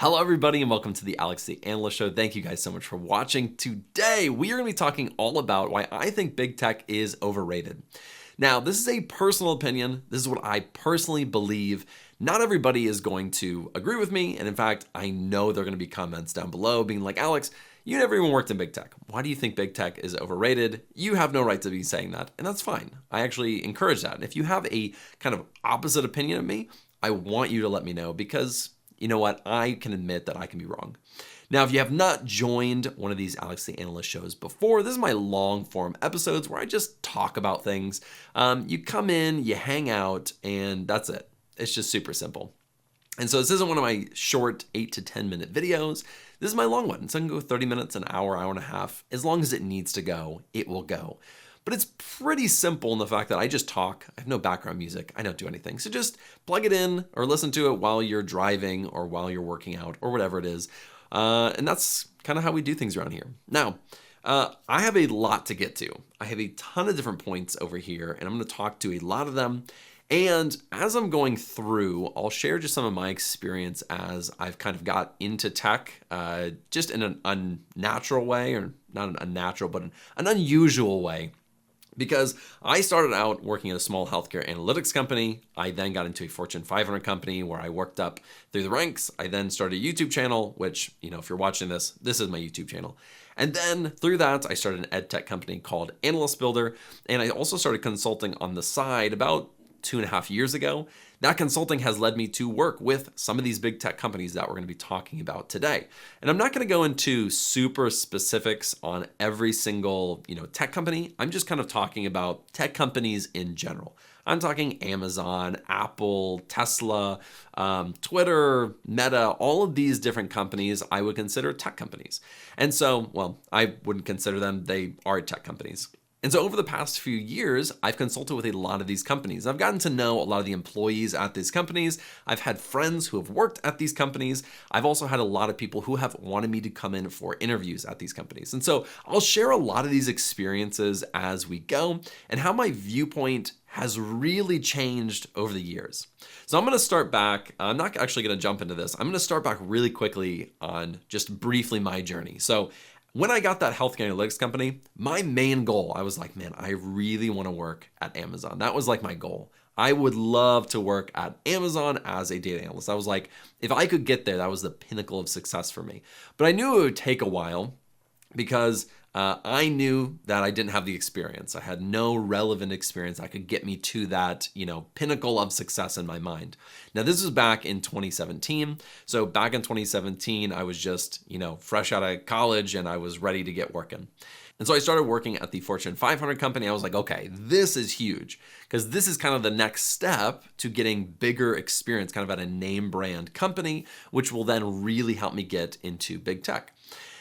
Hello everybody and welcome to the Alex the Analyst Show. Thank you guys so much for watching. Today we are going to be talking all about why I think big tech is overrated. Now this is a personal opinion. This is what I personally believe. Not everybody is going to agree with me, and in fact I know there are going to be comments down below being like, Alex, you never even worked in big tech. Why do you think big tech is overrated? You have no right to be saying that, and that's fine. I actually encourage that. And if you have a kind of opposite opinion of me, I want you to let me know, because you know what? I can admit that I can be wrong. Now, if you have not joined one of these Alex the Analyst shows before, this is my long form episodes where I just talk about things. You come in, you hang out, and that's it. It's just super simple. And so this isn't one of my short 8 to 10 minute videos. This is my long one. So I can go 30 minutes, an hour, hour and a half. As long as it needs to go, it will go. But it's pretty simple in the fact that I just talk. I have no background music. I don't do anything. So just plug it in or listen to it while you're driving or while you're working out or whatever it is. And that's kind of how we do things around here. Now, I have a lot to get to. I have a ton of different points over here, and I'm going to talk to a lot of them. And as I'm going through, I'll share just some of my experience as I've kind of got into tech, just in an unnatural way, or not an unnatural, but an unusual way. Because I started out working at a small healthcare analytics company. I then got into a Fortune 500 company where I worked up through the ranks. I then started a YouTube channel, which, if you're watching this, this is my YouTube channel. And then through that, I started an ed tech company called Analyst. And I also started consulting on the side about 2.5 years ago. That consulting has led me to work with some of these big tech companies that we're going to be talking about today. And I'm not going to go into super specifics on every single, tech company. I'm just kind of talking about tech companies in general. I'm talking Amazon, Apple, Tesla, Twitter, Meta, all of these different companies I would consider tech companies. And so, I wouldn't consider them, they are tech companies. And so over the past few years, I've consulted with a lot of these companies. I've gotten to know a lot of the employees at these companies. I've had friends who have worked at these companies. I've also had a lot of people who have wanted me to come in for interviews at these companies. And so I'll share a lot of these experiences as we go and how my viewpoint has really changed over the years. So I'm going to start back. I'm not actually going to jump into this. I'm going to start back really quickly on just briefly my journey. So when I got that healthcare analytics company, my main goal, I was like, man, I really want to work at Amazon. That was like my goal. I would love to work at Amazon as a data analyst. I was like, if I could get there, that was the pinnacle of success for me. But I knew it would take a while because I knew that I didn't have the experience. I had no relevant experience that could get me to that, pinnacle of success in my mind. Now, this was back in 2017. So back in 2017, I was just, fresh out of college and I was ready to get working. And so I started working at the Fortune 500 company. I was like, okay, this is huge because this is kind of the next step to getting bigger experience, kind of at a name brand company, which will then really help me get into big tech.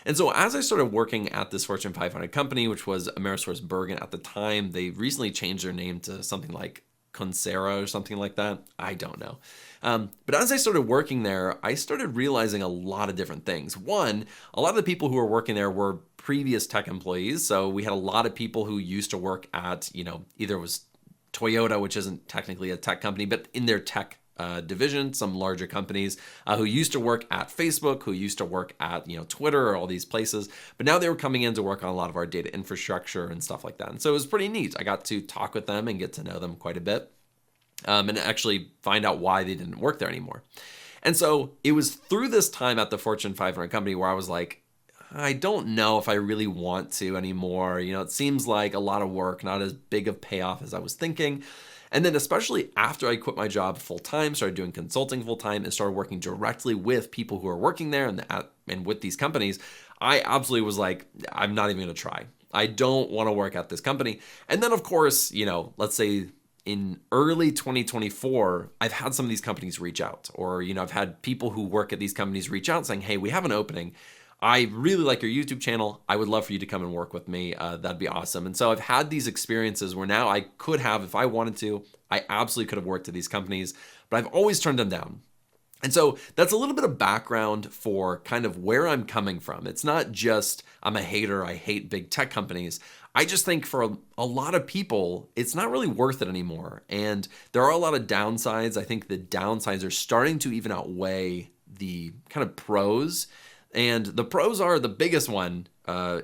And so as I started working at this Fortune 500 company, which was AmerisourceBergen at the time, they recently changed their name to something like Coursera or something like that. I don't know. But as I started working there, I started realizing a lot of different things. One, a lot of the people who were working there were previous tech employees. So we had a lot of people who used to work at, either it was Toyota, which isn't technically a tech company, but in their tech division, some larger companies who used to work at Facebook, who used to work at Twitter or all these places, but now they were coming in to work on a lot of our data infrastructure and stuff like that. And so it was pretty neat. I got to talk with them and get to know them quite a bit, and actually find out why they didn't work there anymore. And so it was through this time at the Fortune 500 company where I was like, I don't know if I really want to anymore. It seems like a lot of work, not as big of payoff as I was thinking. And then especially after I quit my job full-time, started doing consulting full-time and started working directly with people who are working there and with these companies, I absolutely was like, I'm not even going to try. I don't want to work at this company. And then of course, let's say in early 2024, I've had some of these companies reach out, or, I've had people who work at these companies reach out saying, hey, we have an opening. I really like your YouTube channel. I would love for you to come and work with me. That'd be awesome. And so I've had these experiences where now I could have, if I wanted to, I absolutely could have worked at these companies, but I've always turned them down. And so that's a little bit of background for kind of where I'm coming from. It's not just I'm a hater, I hate big tech companies. I just think for a lot of people, it's not really worth it anymore. And there are a lot of downsides. I think the downsides are starting to even outweigh the kind of pros. And the pros are, the biggest one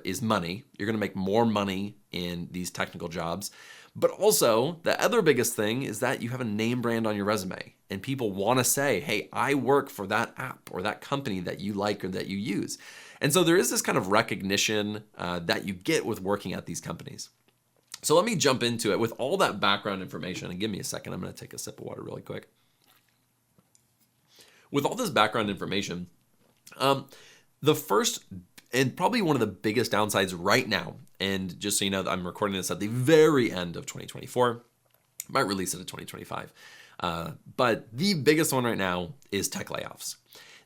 is money. You're going to make more money in these technical jobs. But also, the other biggest thing is that you have a name brand on your resume. And people want to say, hey, I work for that app or that company that you like or that you use. And so there is this kind of recognition that you get with working at these companies. So let me jump into it with all that background information. And give me a second. I'm going to take a sip of water really quick. With all this background information, the first and probably one of the biggest downsides right now, and just so you know, I'm recording this at the very end of 2024, I might release it in 2025, but the biggest one right now is tech layoffs.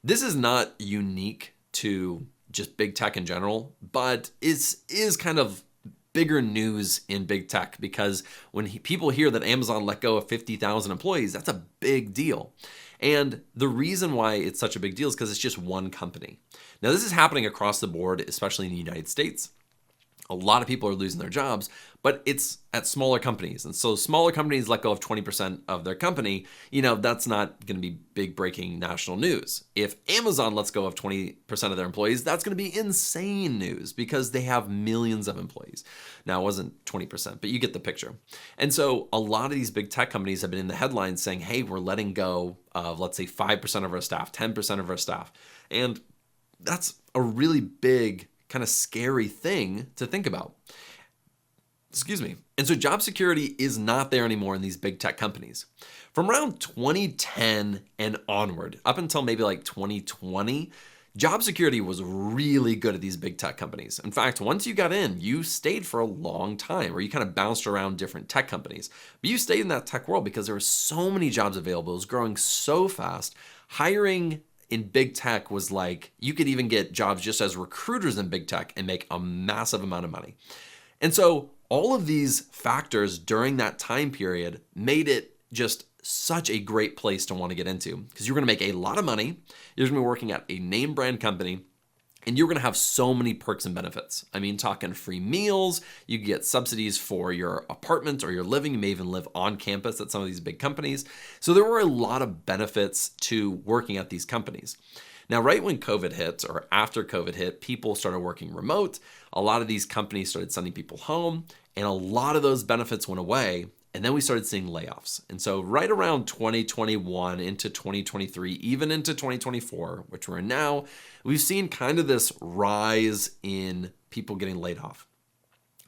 This is not unique to just big tech in general, but is kind of bigger news in big tech, because when people hear that Amazon let go of 50,000 employees, that's a big deal. And the reason why it's such a big deal is because it's just one company. Now, this is happening across the board, especially in the United States. A lot of people are losing their jobs, but it's at smaller companies. And so smaller companies let go of 20% of their company, that's not going to be big breaking national news. If Amazon lets go of 20% of their employees, that's going to be insane news because they have millions of employees. Now, it wasn't 20%, but you get the picture. And so a lot of these big tech companies have been in the headlines saying, hey, we're letting go of, let's say, 5% of our staff, 10% of our staff. And that's a really big kind of scary thing to think about. Excuse me. And so job security is not there anymore in these big tech companies. From around 2010 and onward, up until maybe like 2020, job security was really good at these big tech companies. In fact, once you got in, you stayed for a long time, or you kind of bounced around different tech companies. But you stayed in that tech world because there were so many jobs available. It was growing so fast. Hiring in big tech was like, you could even get jobs just as recruiters in big tech and make a massive amount of money. And so all of these factors during that time period made it just such a great place to want to get into, because you're going to make a lot of money. You're going to be working at a name brand company, and you're going to have so many perks and benefits. I mean, talking free meals, you get subsidies for your apartment or your living. You may even live on campus at some of these big companies. So there were a lot of benefits to working at these companies. Now, right when COVID hit, or after COVID hit, people started working remote. A lot of these companies started sending people home, and a lot of those benefits went away. And then we started seeing layoffs. And so right around 2021 into 2023, even into 2024, which we're in now, we've seen kind of this rise in people getting laid off.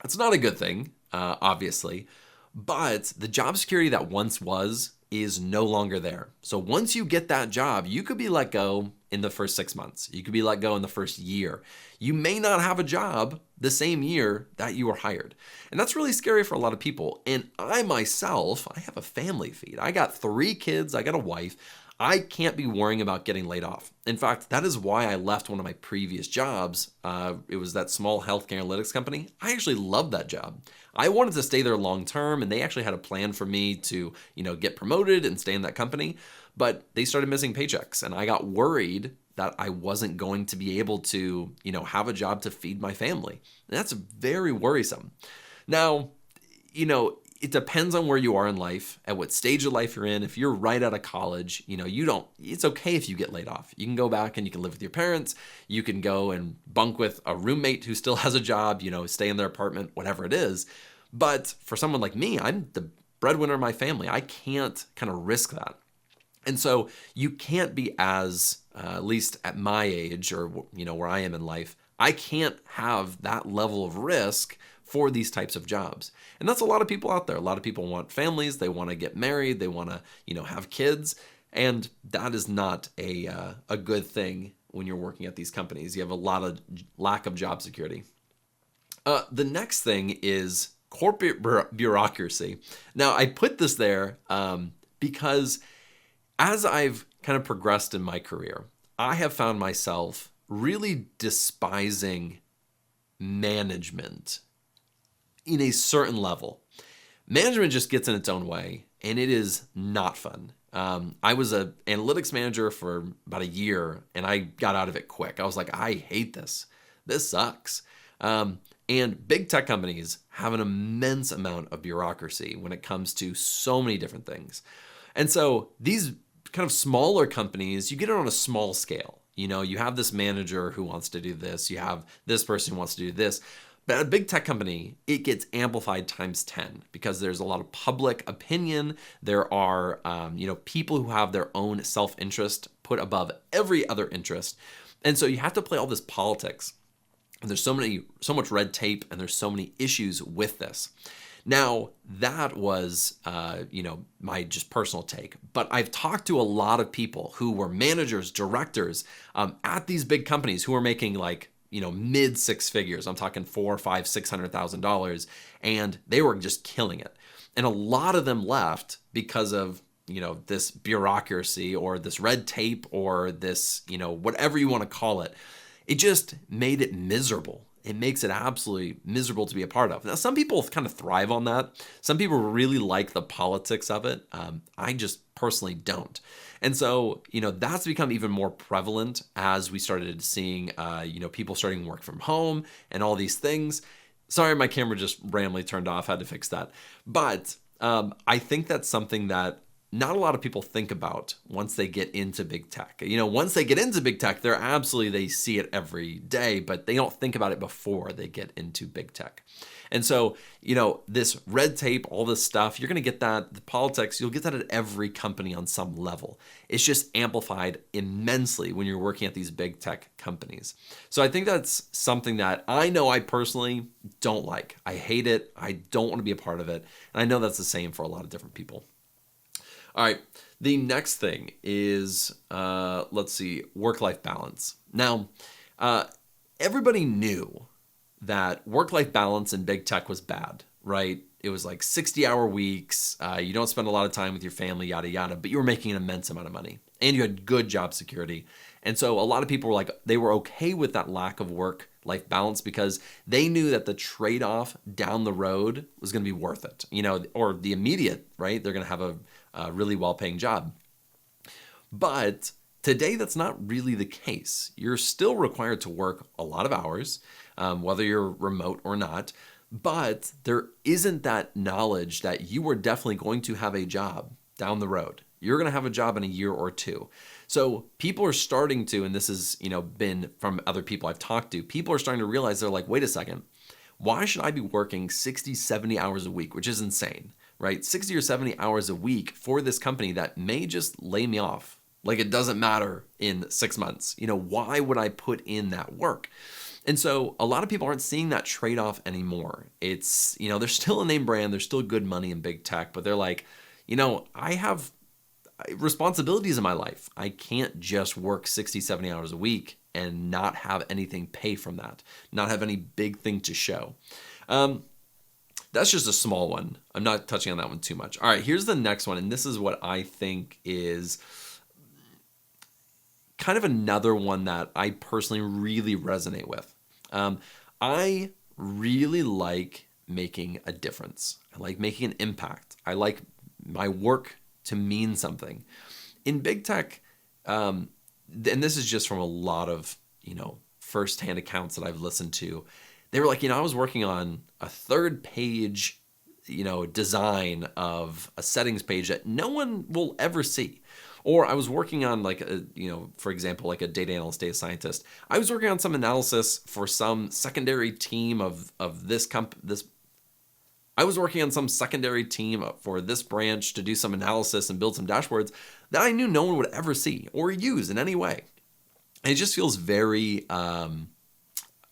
That's not a good thing, obviously, but the job security that once was is no longer there. So once you get that job, you could be let go in the first 6 months. You could be let go in the first year. You may not have a job the same year that you were hired. And that's really scary for a lot of people. And I myself, I have a family feed. I got 3 kids. I got a wife. I can't be worrying about getting laid off. In fact, that is why I left one of my previous jobs. It was that small healthcare analytics company. I actually loved that job. I wanted to stay there long term, and they actually had a plan for me to, get promoted and stay in that company. But they started missing paychecks, and I got worried that I wasn't going to be able to, have a job to feed my family. And that's very worrisome. Now, it depends on where you are in life, at what stage of life you're in. If you're right out of college, it's okay if you get laid off. You can go back and you can live with your parents. You can go and bunk with a roommate who still has a job, stay in their apartment, whatever it is. But for someone like me, I'm the breadwinner of my family. I can't kind of risk that. And so you can't be at least at my age, or, where I am in life, I can't have that level of risk for these types of jobs. And that's a lot of people out there. A lot of people want families. They want to get married. They want to, have kids. And that is not a good thing when you're working at these companies. You have a lot of lack of job security. The next thing is corporate bureaucracy. Now, I put this there because as I've kind of progressed in my career, I have found myself really despising management in a certain level. Management just gets in its own way, and it is not fun. I was an analytics manager for about a year, and I got out of it quick. I was like, I hate this. This sucks. And big tech companies have an immense amount of bureaucracy when it comes to so many different things. And so these kind of smaller companies, you get it on a small scale. You have this manager who wants to do this, you have this person who wants to do this. But at a big tech company, it gets amplified times 10 because there's a lot of public opinion. There are, people who have their own self-interest put above every other interest. And so you have to play all this politics. And there's so much red tape, and there's so many issues with this. Now, that was, my just personal take. But I've talked to a lot of people who were managers, directors at these big companies who are making like, mid six figures. I'm talking $400,000, $500,000, $600,000, and they were just killing it. And a lot of them left because of, this bureaucracy or this red tape or this, whatever you want to call it. It just made it miserable. It makes it absolutely miserable to be a part of. Now, some people kind of thrive on that. Some people really like the politics of it. I just personally don't. And so, that's become even more prevalent as we started seeing, people starting to work from home and all these things. Sorry, my camera just randomly turned off. I had to fix that. But I think that's something that not a lot of people think about once they get into big tech. Once they get into big tech, they see it every day, but they don't think about it before they get into big tech. And so, this red tape, all this stuff, you're going to get that, the politics, you'll get that at every company on some level. It's just amplified immensely when you're working at these big tech companies. So I think that's something that I know I personally don't like. I hate it. I don't want to be a part of it. And I know that's the same for a lot of different people. All right, the next thing is, work-life balance. Now, everybody knew that work-life balance in big tech was bad, right? It was like 60-hour weeks, you don't spend a lot of time with your family, yada, yada, but you were making an immense amount of money, and you had good job security. And so a lot of people were like, they were okay with that lack of work-life balance because they knew that the trade-off down the road was going to be worth it, or the immediate, right? They're going to have a really well-paying job. But today, that's not really the case. You're still required to work a lot of hours, whether you're remote or not, but there isn't that knowledge that you are definitely going to have a job down the road. You're going to have a job in a year or two. So people are starting to, and this has been from other people I've talked to, people are starting to realize, they're like, wait a second, why should I be working 60, 70 hours a week, which is insane, right? 60 or 70 hours a week for this company that may just lay me off. Like, it doesn't matter in 6 months. Why would I put in that work? And so a lot of people aren't seeing that trade-off anymore. It's, there's still a name brand, there's still good money in big tech, but they're like, I have responsibilities in my life. I can't just work 60, 70 hours a week and not have anything pay from that, not have any big thing to show. That's just a small one. I'm not touching on that one too much. All right, here's the next one, and this is what I think is kind of another one that I personally really resonate with. I really like making a difference. I like making an impact. I like my work to mean something. In big tech, and this is just from a lot of, firsthand accounts that I've listened to, they were like, I was working on a 3rd page, design of a settings page that no one will ever see. Or I was working on for example, like a data analyst, data scientist. I was working on some analysis for some secondary team of this I was working on some secondary team for this branch to do some analysis and build some dashboards that I knew no one would ever see or use in any way. And it just feels very,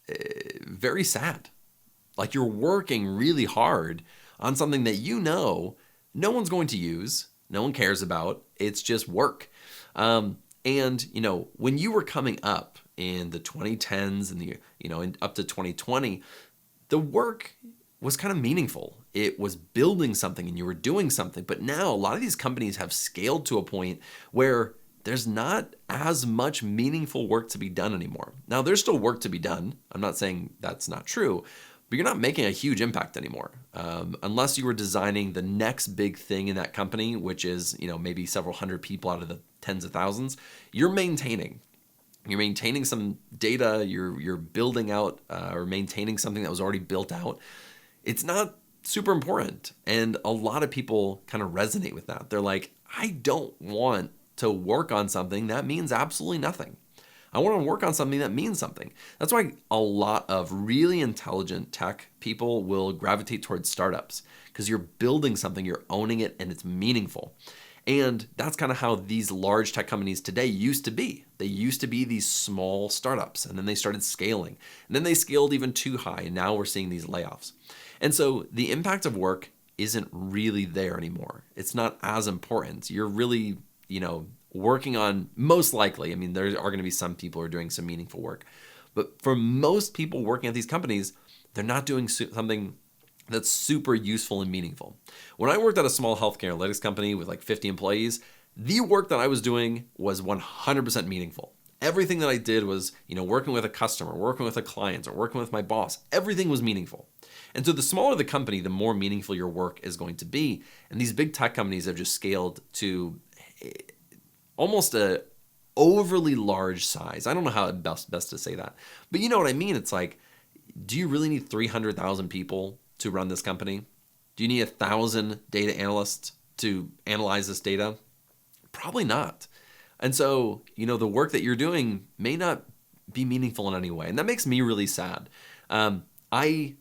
very sad. Like you're working really hard on something that no one's going to use, no one cares about. It's just work. And when you were coming up in the 2010s and up to 2020, the work was kind of meaningful. It was building something and you were doing something. But now a lot of these companies have scaled to a point where there's not as much meaningful work to be done anymore. Now, there's still work to be done. I'm not saying that's not true, but you're not making a huge impact anymore. Unless you were designing the next big thing in that company, which is, maybe several hundred people out of the tens of thousands, you're maintaining some data, you're building out or maintaining something that was already built out. It's not super important. And a lot of people kind of resonate with that. They're like, I don't want to work on something that means absolutely nothing. I want to work on something that means something. That's why a lot of really intelligent tech people will gravitate towards startups, because you're building something, you're owning it, and it's meaningful. And that's kind of how these large tech companies today used to be. They used to be these small startups, and then they started scaling. And then they scaled even too high, and now we're seeing these layoffs. And so the impact of work isn't really there anymore. It's not as important. You're really, working on, most likely, I mean, there are going to be some people who are doing some meaningful work. But for most people working at these companies, they're not doing something that's super useful and meaningful. When I worked at a small healthcare analytics company with like 50 employees, the work that I was doing was 100% meaningful. Everything that I did was, working with a customer, working with a client, or working with my boss. Everything was meaningful. And so the smaller the company, the more meaningful your work is going to be. And these big tech companies have just scaled to almost a overly large size. I don't know how best to say that, but you know what I mean? It's like, do you really need 300,000 people to run this company? Do you need 1,000 data analysts to analyze this data? Probably not. And so, the work that you're doing may not be meaningful in any way. And that makes me really sad. I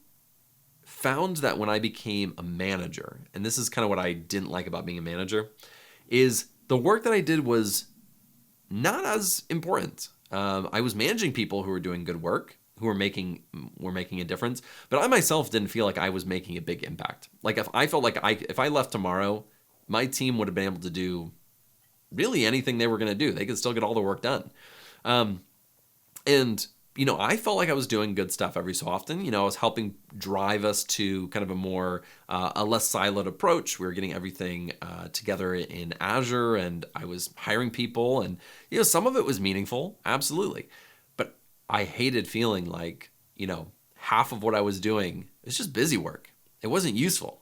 found that when I became a manager, and this is kind of what I didn't like about being a manager, is the work that I did was not as important. I was managing people who were doing good work, who were making a difference, but I myself didn't feel like I was making a big impact. Like if I felt like if I left tomorrow, my team would have been able to do really anything they were going to do. They could still get all the work done. And I felt like I was doing good stuff every so often. I was helping drive us to kind of a less siloed approach. We were getting everything together in Azure, and I was hiring people, and some of it was meaningful, absolutely. But I hated feeling like half of what I was doing is just busy work. It wasn't useful.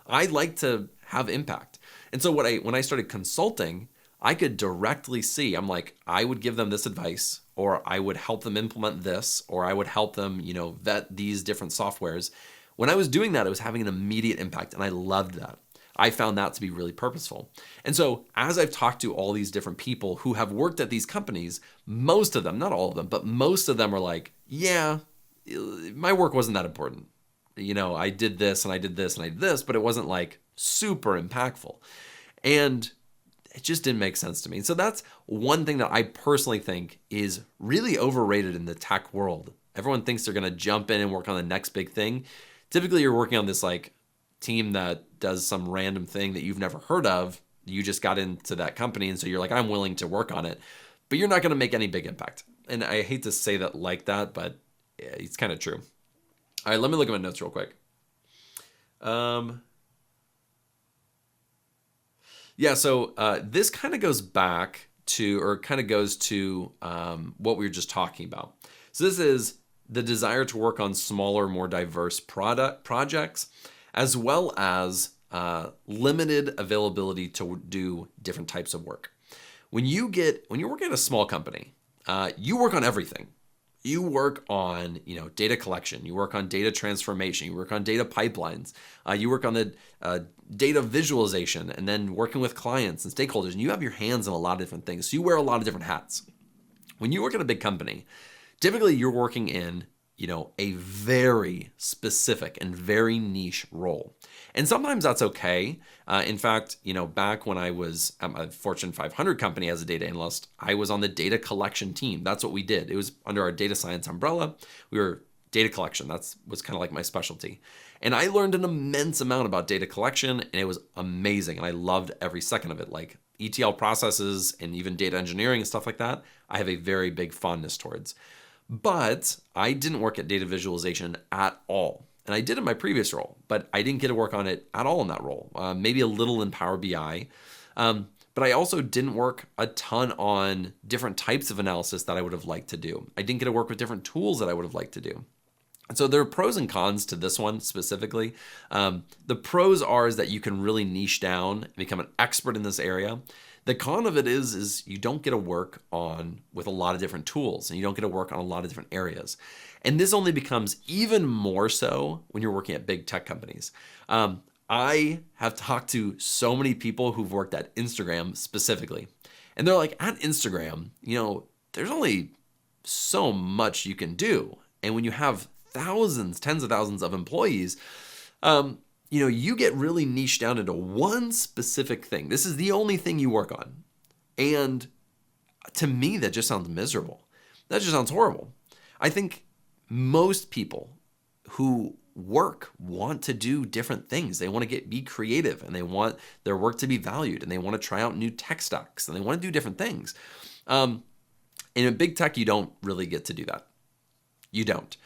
I'd like to have impact, and so when I started consulting, I could directly see. I'm like, I would give them this advice, or I would help them implement this, or I would help them, vet these different softwares. When I was doing that, it was having an immediate impact, and I loved that. I found that to be really purposeful. And so as I've talked to all these different people who have worked at these companies, most of them, not all of them, but most of them are like, yeah, my work wasn't that important. I did this and I did this and I did this, but it wasn't like super impactful. And it just didn't make sense to me. So that's one thing that I personally think is really overrated in the tech world. Everyone thinks they're going to jump in and work on the next big thing. Typically, you're working on this like team that does some random thing that you've never heard of. You just got into that company, and so you're like, I'm willing to work on it, but you're not going to make any big impact. And I hate to say that like that, but it's kind of true. All right, let me look at my notes real quick. Yeah, so this kind of goes back to, or kind of goes to what we were just talking about. So this is the desire to work on smaller, more diverse projects, as well as limited availability to do different types of work. When you're working at a small company, you work on everything. You work on, data collection. You work on data transformation. You work on data pipelines. You work on the data visualization, and then working with clients and stakeholders. And you have your hands on a lot of different things. So you wear a lot of different hats. When you work at a big company, typically you're working in, a very specific and very niche role. And sometimes that's okay. In fact, back when I was at a Fortune 500 company as a data analyst, I was on the data collection team. That's what we did. It was under our data science umbrella. We were data collection. That was kind of like my specialty. And I learned an immense amount about data collection, and it was amazing. And I loved every second of it. Like ETL processes and even data engineering and stuff like that, I have a very big fondness towards. But I didn't work at data visualization at all. And I did in my previous role, but I didn't get to work on it at all in that role. Maybe a little in Power BI. But I also didn't work a ton on different types of analysis that I would have liked to do. I didn't get to work with different tools that I would have liked to do. And so there are pros and cons to this one specifically. The pros is that you can really niche down and become an expert in this area. The con of it is you don't get to work with a lot of different tools, and you don't get to work on a lot of different areas. And this only becomes even more so when you're working at big tech companies. I have talked to so many people who've worked at Instagram specifically, And they're like, at Instagram, there's only so much you can do. And when you have thousands, tens of thousands of employees, you get really niched down into one specific thing. This is the only thing you work on. And to me, that just sounds miserable. That just sounds horrible. I think most people who work want to do different things. They want to be creative, and they want their work to be valued, and they want to try out new tech stacks, and they want to do different things. And in big tech, you don't really get to do that. You don't.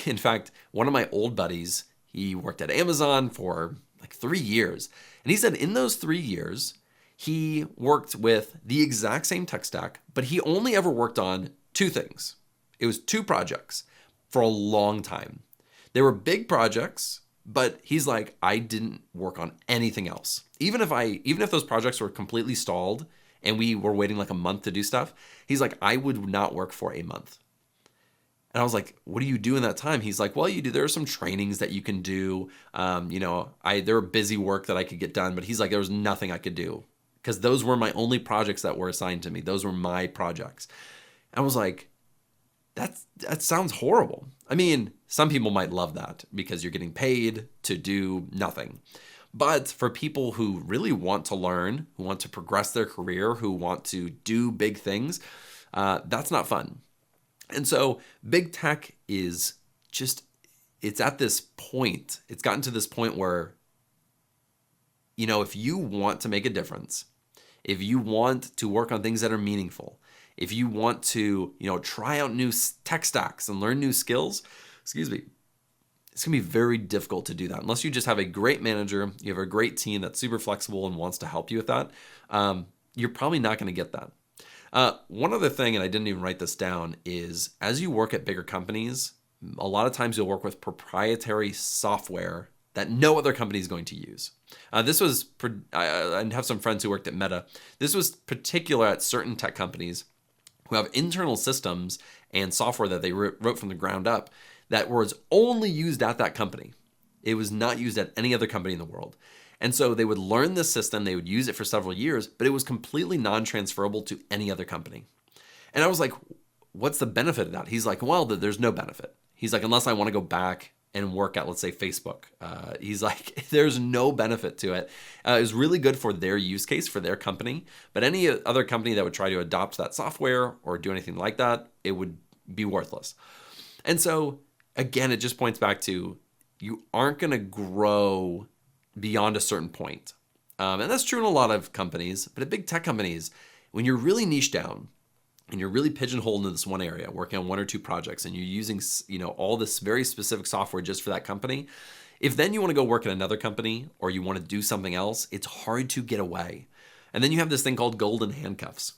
In fact, one of my old buddies, he worked at Amazon for like 3 years. And he said in those 3 years, he worked with the exact same tech stack, but he only ever worked on 2 things. It was 2 projects for a long time. They were big projects, but he's like, I didn't work on anything else. Even if those projects were completely stalled and we were waiting like a month to do stuff, he's like, I would not work for a month. And I was like, what do you do in that time? He's like, well, there are some trainings that you can do. There were busy work that I could get done, but he's like, there was nothing I could do because those were my only projects that were assigned to me. Those were my projects. And I was like, that sounds horrible. I mean, some people might love that because you're getting paid to do nothing. But for people who really want to learn, who want to progress their career, who want to do big things, that's not fun. And so big tech is it's at this point, it's gotten to this point where, if you want to make a difference, if you want to work on things that are meaningful, if you want to, try out new tech stacks and learn new skills, it's going to be very difficult to do that. Unless you just have a great manager, you have a great team that's super flexible and wants to help you with that, you're probably not going to get that. One other thing, and I didn't even write this down, is as you work at bigger companies, a lot of times you'll work with proprietary software that no other company is going to use. I have some friends who worked at Meta. This was particular at certain tech companies who have internal systems and software that they wrote from the ground up that was only used at that company. It was not used at any other company in the world. And so they would learn this system, they would use it for several years, but it was completely non-transferable to any other company. And I was like, what's the benefit of that? He's like, well, there's no benefit. He's like, unless I want to go back and work at, let's say, Facebook. He's like, there's no benefit to it. It was really good for their use case, for their company. But any other company that would try to adopt that software or do anything like that, it would be worthless. And so, again, it just points back to you aren't going to grow beyond a certain point. And that's true in a lot of companies. But at big tech companies, when you're really niche down, and you're really pigeonholed into this one area, working on 1 or 2 projects, and you're using, all this very specific software just for that company, if then you want to go work at another company or you want to do something else, it's hard to get away. And then you have this thing called golden handcuffs.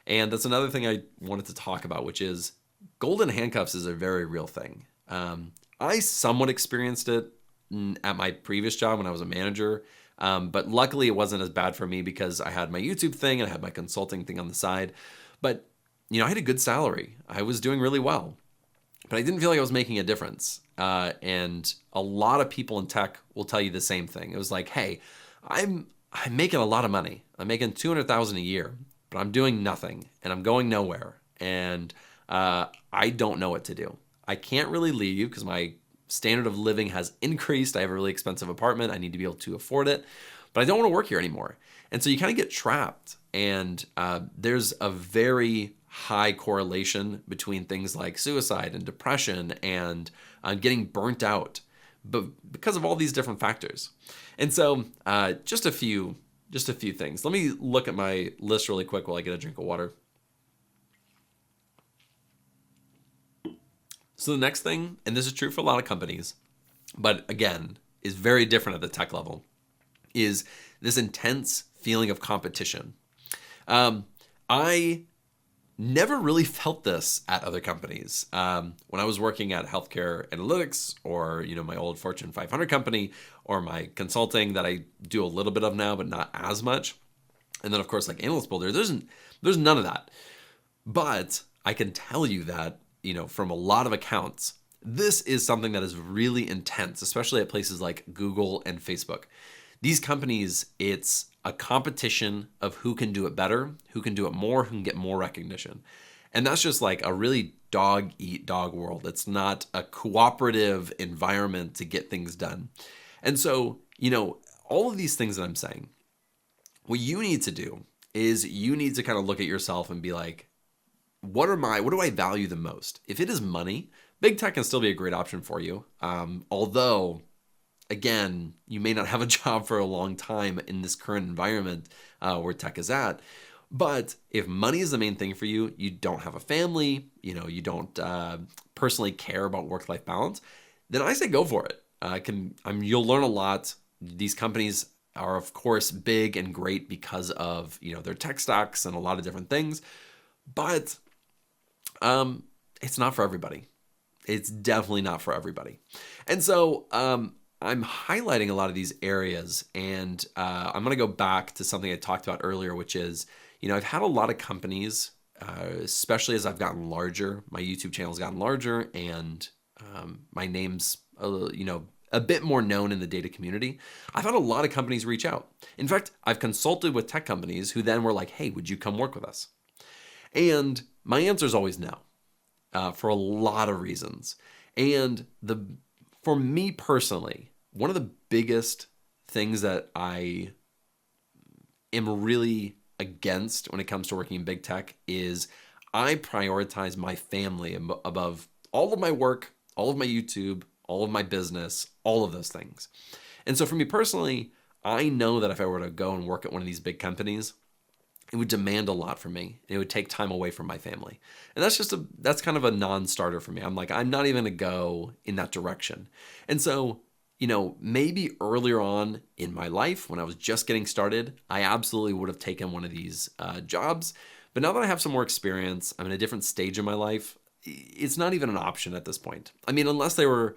And that's another thing I wanted to talk about, which is golden handcuffs is a very real thing. I somewhat experienced it at my previous job when I was a manager, but luckily it wasn't as bad for me because I had my YouTube thing and I had my consulting thing on the side. But I had a good salary. I was doing really well, but I didn't feel like I was making a difference. And a lot of people in tech will tell you the same thing. It was like, hey, I'm making a lot of money. I'm making $200,000 a year, but I'm doing nothing and I'm going nowhere. And I don't know what to do. I can't really leave because my standard of living has increased. I have a really expensive apartment. I need to be able to afford it, but I don't want to work here anymore. And so you kind of get trapped. And there's a very high correlation between things like suicide and depression and getting burnt out, but because of all these different factors. And so just a few things. Let me look at my list really quick while I get a drink of water. So the next thing, and this is true for a lot of companies, but again, is very different at the tech level, is this intense feeling of competition. I never really felt this at other companies. When I was working at healthcare analytics or, my old Fortune 500 company or my consulting that I do a little bit of now, but not as much. And then of course, like Analyst Builder, there's none of that. But I can tell you that, from a lot of accounts, this is something that is really intense, especially at places like Google and Facebook. These companies, it's a competition of who can do it better, who can do it more, who can get more recognition. And that's just like a really dog eat dog world. It's not a cooperative environment to get things done. And so, all of these things that I'm saying, what you need to do is you need to kind of look at yourself and be like, what do I value the most? If it is money, big tech can still be a great option for you. Although, again, you may not have a job for a long time in this current environment where tech is at. But if money is the main thing for you, you don't have a family, you don't personally care about work-life balance, then I say go for it. You'll learn a lot. These companies are, of course, big and great because of their tech stacks and a lot of different things. But it's not for everybody. It's definitely not for everybody. And so I'm highlighting a lot of these areas, and I'm going to go back to something I talked about earlier, which is, I've had a lot of companies, especially as I've gotten larger, my YouTube channel's gotten larger, and my name's, a bit more known in the data community. I've had a lot of companies reach out. In fact, I've consulted with tech companies who then were like, hey, would you come work with us? And my answer is always no, for a lot of reasons. And for me personally, one of the biggest things that I am really against when it comes to working in big tech is I prioritize my family above all of my work, all of my YouTube, all of my business, all of those things. And so for me personally, I know that if I were to go and work at one of these big companies, it would demand a lot from me. It would take time away from my family. And that's kind of a non-starter for me. I'm like, I'm not even going to go in that direction. And so, maybe earlier on in my life when I was just getting started, I absolutely would have taken one of these jobs. But now that I have some more experience, I'm in a different stage in my life, it's not even an option at this point. I mean, unless they were,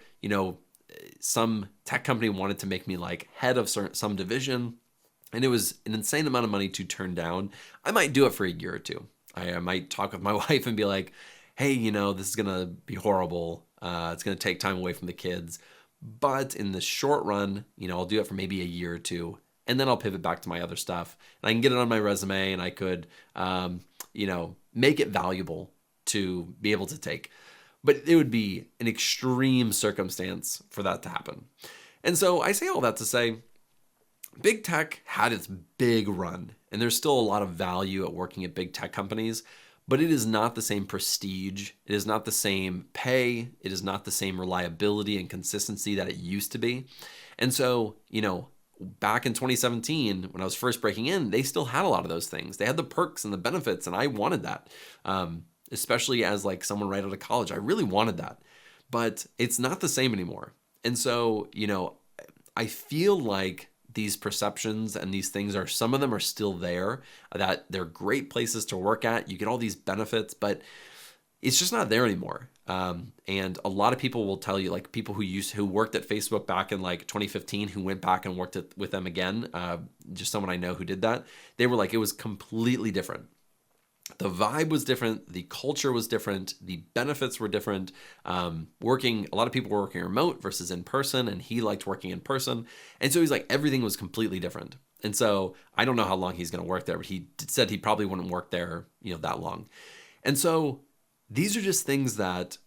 some tech company wanted to make me like head of some division, and it was an insane amount of money to turn down, I might do it for a year or two. I might talk with my wife and be like, hey, this is going to be horrible. It's going to take time away from the kids. But in the short run, I'll do it for maybe a year or two, and then I'll pivot back to my other stuff. And I can get it on my resume, and I could, make it valuable to be able to take. But it would be an extreme circumstance for that to happen. And so I say all that to say, big tech had its big run, and there's still a lot of value at working at big tech companies, but it is not the same prestige. It is not the same pay. It is not the same reliability and consistency that it used to be. And so, back in 2017, when I was first breaking in, they still had a lot of those things. They had the perks and the benefits, and I wanted that, especially as like someone right out of college. I really wanted that, but it's not the same anymore. And so, I feel like these perceptions and these things some of them are still there, that they're great places to work at. You get all these benefits, but it's just not there anymore. And a lot of people will tell you, like people who worked at Facebook back in like 2015, who went back and worked with them again, just someone I know who did that, they were like, it was completely different. The vibe was different. The culture was different. The benefits were different. A lot of people were working remote versus in person, and he liked working in person. And so he's like, everything was completely different. And so I don't know how long he's going to work there, but he said he probably wouldn't work there, that long. And so these are just things that,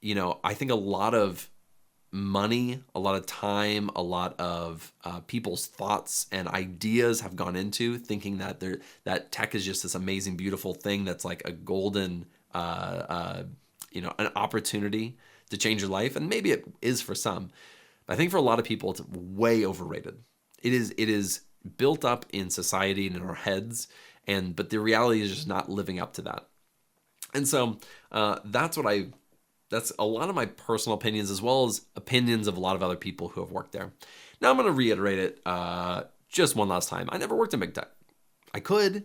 I think a lot of money, a lot of time, a lot of people's thoughts and ideas have gone into thinking that tech is just this amazing, beautiful thing that's like a golden, an opportunity to change your life. And maybe it is for some. But I think for a lot of people, it's way overrated. It is built up in society and in our heads, but the reality is just not living up to that. And so that's a lot of my personal opinions, as well as opinions of a lot of other people who have worked there. Now I'm going to reiterate it just one last time. I never worked in big tech. I could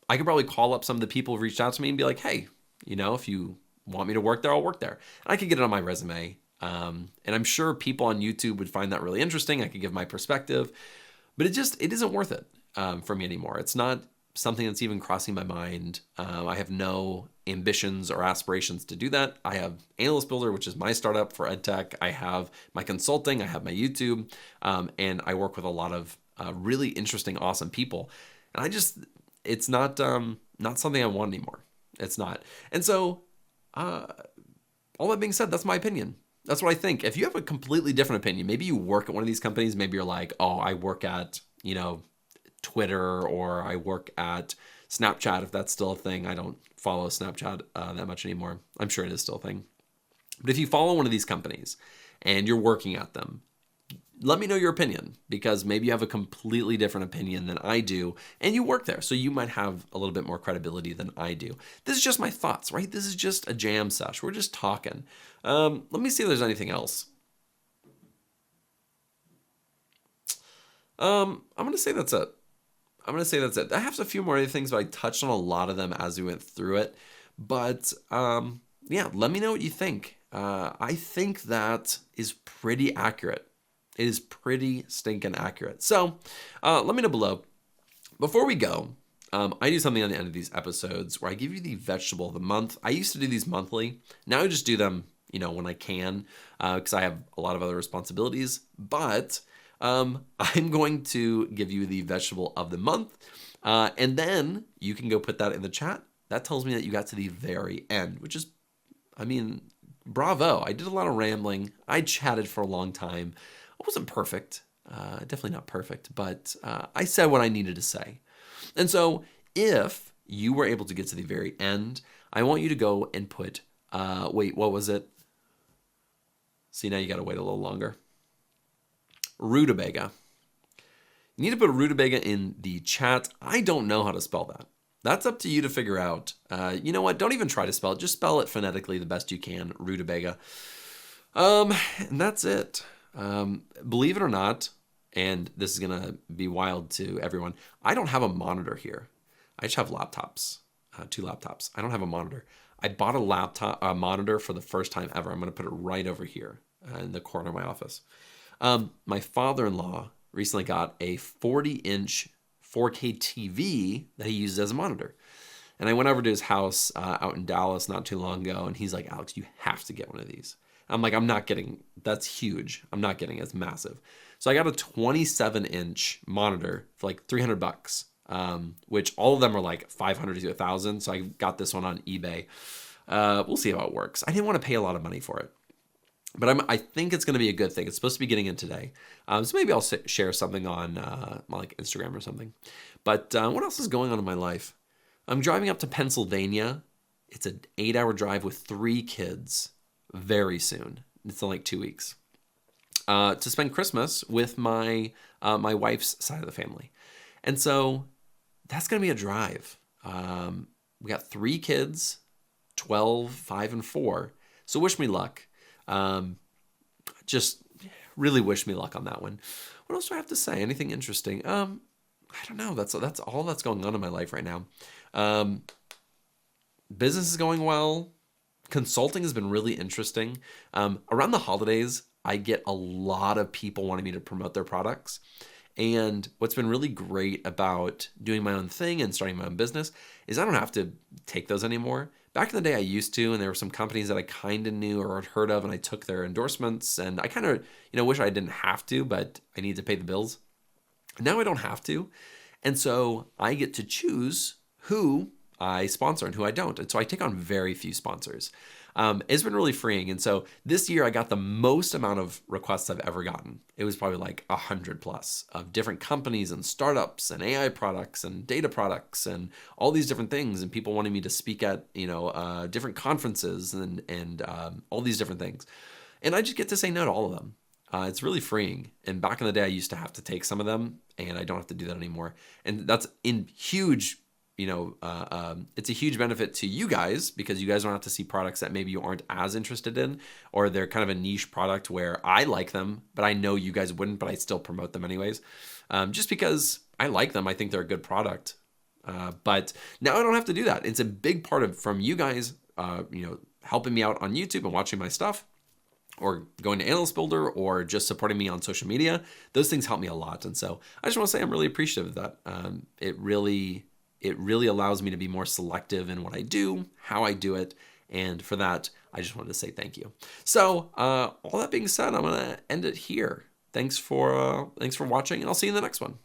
probably call up some of the people who reached out to me and be like, hey, if you want me to work there, I'll work there. And I could get it on my resume. And I'm sure people on YouTube would find that really interesting. I could give my perspective, but it isn't worth it for me anymore. It's not something that's even crossing my mind. I have no ambitions or aspirations to do that. I have Analyst Builder, which is my startup for EdTech. I have my consulting. I have my YouTube, and I work with a lot of really interesting, awesome people. And it's not something I want anymore. It's not. And so, all that being said, that's my opinion. That's what I think. If you have a completely different opinion, maybe you work at one of these companies, maybe you're like, oh, I work at, Twitter, or I work at Snapchat, if that's still a thing. I don't follow Snapchat that much anymore. I'm sure it is still a thing. But if you follow one of these companies and you're working at them, let me know your opinion, because maybe you have a completely different opinion than I do and you work there. So you might have a little bit more credibility than I do. This is just my thoughts, right? This is just a jam sesh. We're just talking. Let me see if there's anything else. I'm going to say that's it. I have a few more other things, but I touched on a lot of them as we went through it. But yeah, let me know what you think. I think that is pretty accurate. It is pretty stinking accurate. So let me know below. Before we go, I do something on the end of these episodes where I give you the vegetable of the month. I used to do these monthly. Now I just do them, when I can, because I have a lot of other responsibilities. But I'm going to give you the vegetable of the month, and then you can go put that in the chat. That tells me that you got to the very end, which is, bravo. I did a lot of rambling. I chatted for a long time. I wasn't perfect, definitely not perfect, but I said what I needed to say. And so if you were able to get to the very end, I want you to go and put, wait, what was it? See, now you got to wait a little longer. Rutabaga. You need to put rutabaga in the chat. I don't know how to spell that. That's up to you to figure out. You know what? Don't even try to spell it. Just spell it phonetically the best you can, rutabaga. And that's it. Believe it or not, and this is going to be wild to everyone, I don't have a monitor here. I just have laptops, 2 laptops. I don't have a monitor. I bought a monitor for the first time ever. I'm going to put it right over here in the corner of my office. My father-in-law recently got a 40-inch 4K TV that he uses as a monitor. And I went over to his house out in Dallas not too long ago, and he's like, Alex, you have to get one of these. I'm like, I'm not getting, that's huge. I'm not getting it. It's massive. So I got a 27-inch monitor for like $300, which all of them are like 500 to 1,000. So I got this one on eBay. We'll see how it works. I didn't want to pay a lot of money for it. But I think it's going to be a good thing. It's supposed to be getting in today. So maybe I'll share something on like Instagram or something. But what else is going on in my life? I'm driving up to Pennsylvania. It's an 8-hour drive with 3 kids very soon. It's in like 2 weeks. To spend Christmas with my my wife's side of the family. And so that's going to be a drive. We got 3 kids, 12, 5, and 4. So wish me luck. Just really wish me luck on that one. What else do I have to say? Anything interesting? I don't know. That's all that's going on in my life right now. Business is going well. Consulting has been really interesting. Around the holidays, I get a lot of people wanting me to promote their products. And what's been really great about doing my own thing and starting my own business is I don't have to take those anymore. Back in the day, I used to, and there were some companies that I kind of knew or had heard of, and I took their endorsements, and I kind of, wish I didn't have to, but I need to pay the bills. Now I don't have to, and so I get to choose who I sponsor and who I don't, and so I take on very few sponsors. It's been really freeing, and so this year I got the most amount of requests I've ever gotten. It was probably like 100 plus of different companies and startups and AI products and data products and all these different things, and people wanting me to speak at different conferences and all these different things, and I just get to say no to all of them. It's really freeing. And back in the day, I used to have to take some of them, and I don't have to do that anymore. And that's in huge. It's a huge benefit to you guys because you guys don't have to see products that maybe you aren't as interested in, or they're kind of a niche product where I like them, but I know you guys wouldn't, but I still promote them anyways. Just because I like them, I think they're a good product. But now I don't have to do that. It's a big part of from you guys, helping me out on YouTube and watching my stuff, or going to Analyst Builder, or just supporting me on social media. Those things help me a lot. And so I just want to say I'm really appreciative of that. It really allows me to be more selective in what I do, how I do it. And for that, I just wanted to say thank you. So all that being said, I'm going to end it here. Thanks for watching, and I'll see you in the next one.